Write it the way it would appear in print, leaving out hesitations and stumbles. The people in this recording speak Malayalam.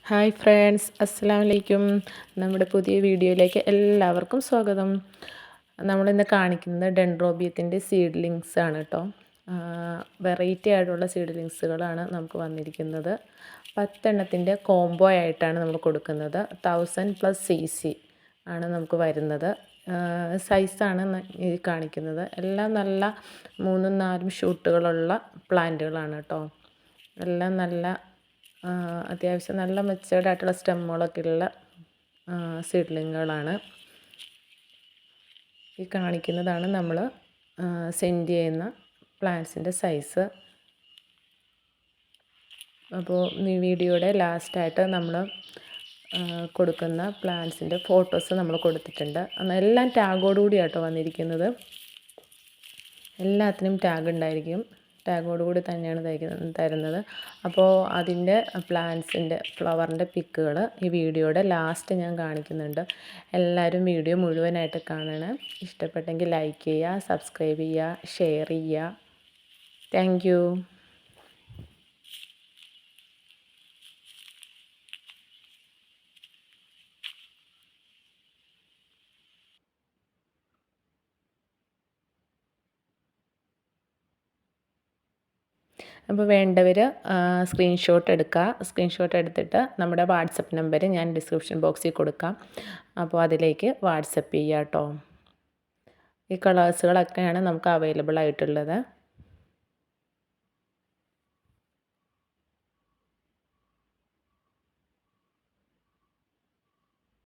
ഹായ് ഫ്രണ്ട്സ്, അസ്സലാമു അലൈക്കും. നമ്മുടെ പുതിയ വീഡിയോയിലേക്ക് എല്ലാവർക്കും സ്വാഗതം. നമ്മളിന്ന് കാണിക്കുന്നത് ഡെൻഡ്രോബിയത്തിൻ്റെ സീഡ്ലിങ്സ് ആണ് കേട്ടോ. വെറൈറ്റി ആയിട്ടുള്ള സീഡ്ലിങ്സുകളാണ് നമുക്ക് വന്നിരിക്കുന്നത്. 10 എണ്ണത്തിൻ്റെ കോംബോ ആയിട്ടാണ് നമ്മൾ കൊടുക്കുന്നത്. 1000+ CC ആണ് നമുക്ക് വരുന്നത്. സൈസാണ് ഈ കാണിക്കുന്നത്. എല്ലാം നല്ല 3ഉം 4ഉം ഷൂട്ടുകളുള്ള പ്ലാന്റുകളാണ് കേട്ടോ. എല്ലാം നല്ല അത്യാവശ്യം നല്ല മെച്ചേർഡ് ആയിട്ടുള്ള സ്റ്റെമ്മുകളൊക്കെ ഉള്ള സീഡ്ലിങ്ങുകളാണ്. ഈ കാണിക്കുന്നതാണ് നമ്മൾ സെൻഡ് ചെയ്യുന്ന പ്ലാന്റ്സിൻ്റെ സൈസ്. അപ്പോൾ ഈ വീഡിയോയുടെ ലാസ്റ്റായിട്ട് നമ്മൾ കൊടുക്കുന്ന പ്ലാന്റ്സിൻ്റെ ഫോട്ടോസ് നമ്മൾ കൊടുത്തിട്ടുണ്ട്. എല്ലാം ടാഗോടുകൂടിയാട്ടോ വന്നിരിക്കുന്നത്. എല്ലാത്തിനും ടാഗ് ഉണ്ടായിരിക്കും. ടാഗോടുകൂടി തന്നെയാണ് തരുന്നത്. അപ്പോൾ അതിൻ്റെ പ്ലാന്റ്സിൻ്റെ ഫ്ലവറിൻ്റെ പിക്കുകൾ ഈ വീഡിയോയുടെ ലാസ്റ്റ് ഞാൻ കാണിക്കുന്നുണ്ട്. എല്ലാവരും വീഡിയോ മുഴുവനായിട്ട് കാണണം. ഇഷ്ടപ്പെട്ടെങ്കിൽ ലൈക്ക് ചെയ്യുക, സബ്സ്ക്രൈബ് ചെയ്യുക, ഷെയർ ചെയ്യുക. Thank you. അപ്പോൾ വേണ്ടവർ സ്ക്രീൻഷോട്ട് എടുക്കുക. സ്ക്രീൻഷോട്ട് എടുത്തിട്ട് നമ്മുടെ വാട്സപ്പ് നമ്പർ ഞാൻ ഡിസ്ക്രിപ്ഷൻ ബോക്സിൽ കൊടുക്കാം. അപ്പോൾ അതിലേക്ക് വാട്സപ്പ് ചെയ്യുക കേട്ടോ. ഈ കളേഴ്സുകളൊക്കെയാണ് നമുക്ക് അവൈലബിൾ ആയിട്ടുള്ളത്.